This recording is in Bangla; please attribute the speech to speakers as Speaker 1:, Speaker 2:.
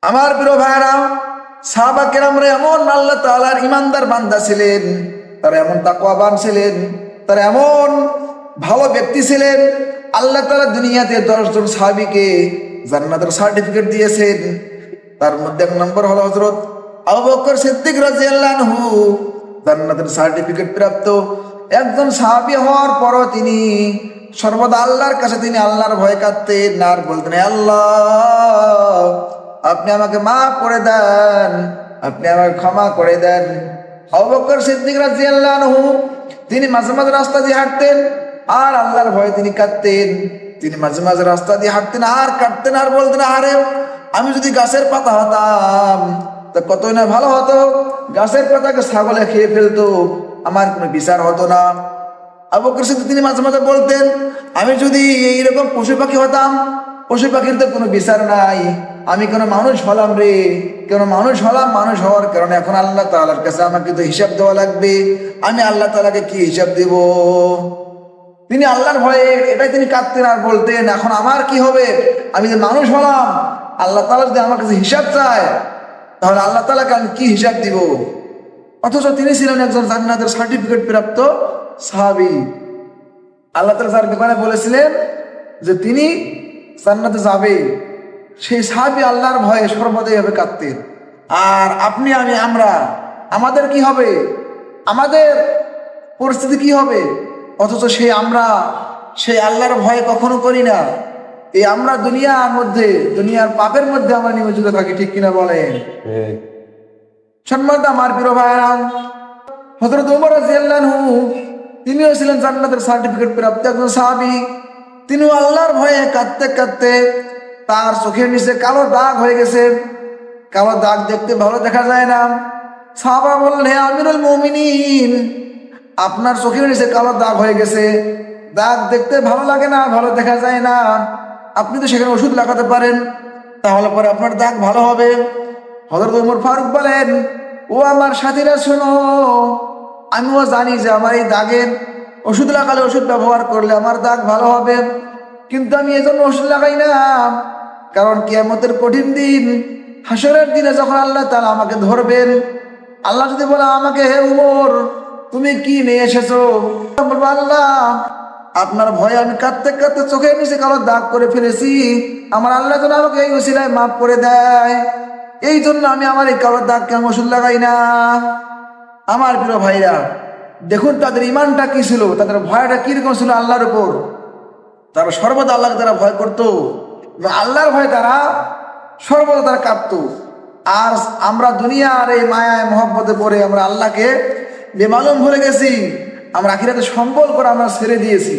Speaker 1: আমার প্রিয় ভাইরা, সাহাবা কেরামরা এমন আল্লাহ তাআলার ইমানদার বান্দা ছিলেন, তারা এমন তাকওয়াবান ছিলেন, তারা এমন ভালো ব্যক্তি ছিলেন। আল্লাহ তাআলা দুনিয়াতে 10 জন সাহাবীকে জান্নাতের সার্টিফিকেট দিয়েছেন। তার মধ্যে এক নম্বর হলো হযরত আবু বকর সিদ্দিক রাদিয়াল্লাহু আনহু, জান্নাতের সার্টিফিকেট প্রাপ্ত একজন সাহাবী হওয়ার পরও তিনি সর্বদা আল্লাহর কাছে তিনি আল্লাহর ভয় কাঁদতেন আর বলতেন, আল্লাহ আপনি আমাকে মাফ করে দেন, আপনি আমাকে ক্ষমা করে দেন। আবু বকর সিদ্দিক রাদিয়াল্লাহু আনহু তিনি মাঝে মাঝে রাস্তা দিয়ে হাঁটতেন আর আল্লাহর ভয়ে তিনি কাঁদতেন। তিনি মাঝে মাঝে রাস্তা দিয়ে হাঁটতেন আর কাঁদতেন আর বলতেন, আরে আমি যদি গাছের পাতা হতাম তা কতই না ভালো হতো। গাছের পাতাকে ছাগলে খেয়ে ফেলতো, আমার কোনো বিচার হতো না। আবু বকর সিদ্দিক তিনি মাঝে মাঝে বলতেন, আমি যদি এইরকম পশু পাখি হতাম, পশু পাখির তো কোনো বিচার নাই, আমি কোনো মানুষ হলাম রে, কেন মানুষ হলাম, মানুষ হওয়ার কারণে এখন আল্লাহ তাআলার কাছে আমাকে তো হিসাব দেওয়া লাগবে, আমি আল্লাহ তাআলাকে কি হিসাব দেব। তিনি আল্লাহর ভয়ে এটাই তিনি কাঁদতেন আর বলতেন, এখন আমার কি হবে, আমি যে মানুষ হলাম, আল্লাহ তাআলা যদি আমার কাছে হিসাব চায় তাহলে আল্লাহ তাআলাকে আমি কি হিসাব দিব। অথচ তিনি ছিলেন একজন জান্নাতের সার্টিফিকেট প্রাপ্ত সাহাবী। আল্লাহ তাআলা যার ব্যাপারে বলেছিলেন যে তিনি জান্নাতে যাবে, সেই সাহাবী আল্লাহর ভয়ে সর্বদাই ভাবে কাঁদতেন। আর আপনি আমি আমাদের কি হবে, আমাদের পরিস্থিতি কি হবে। অথচ সেই আল্লাহর ভয়ে কখনো করি না। এই আমরা দুনিয়ার পাপের মধ্যে আমরা নিমজ্জিত থাকি, ঠিক কিনা বলেন? সম্মানিত আমার প্রিয় ভাইরা, হযরত ওমর রাদিয়াল্লাহু আনহু তিনিও ছিলেন জান্নাতের সার্টিফিকেট প্রাপ্ত একজন সাহাবী। তিনিও আল্লাহর ভয়ে কাঁদতে কাঁদতে তার চোখের নিচে কালো দাগ হয়ে গেছে। কালো দাগ দেখতে ভালো দেখা যায় না। সাহাবা বললেন, হে আমিরুল মুমিনিন, আপনার চোখের নিচে কালো দাগ হয়ে গেছে, দাগ দেখতে ভালো লাগে না, ভালো দেখা যায় না, আপনি তো সেখানে ওষুধ লাগাতে পারেন, তাহলে পরে আপনার দাগ ভালো হবে। হযরত ওমর ফারুক বলেন, ও আমার সাথীরা শোনো, আমিও জানি যে আমার এই দাগের ওষুধ লাগালে, ওষুধ ব্যবহার করলে আমার দাগ ভালো হবে, কিন্তু আমি এজন্য ওষুধ লাগাই না। কারণ কিয়ামতের কঠিন দিন, হাসরের দিনে যখন আল্লাহ তাআলা আমাকে ধরবেন, আল্লাহ যদি বলে আমাকে, হে ওমর তুমি কি নিয়ে এসেছো, বলবো, আল্লাহ আপনার ভয়ে আমি কাঁদতে কাঁদতে চোখের নিচে কালো দাগ করে ফেলেছি, আমার আল্লাহ যেন আমাকে এই ওসিলায় মাফ করে দেয়, এই জন্য আমি আমার এই কালো দাগকে আমি ওষুধ লাগাই না। আমার প্রিয় ভাইরা, দেখুন তাদের ইমানটা কি ছিল, তাদের ভয়টা কিরকম ছিল আল্লাহর উপর। তারা সর্বদা আল্লাহকে তারা ভয় করতো, আল্লাহর ভয় তারা সর্বদা তারা কাঁদতো। আর আমরা দুনিয়ার এই মায়ায় মহব্বতে পড়ে আমরা আল্লাহকে বেমালুম ভুলে গেছি, আমরা আখিরাতে সম্বল করে আমরা ছেড়ে দিয়েছি।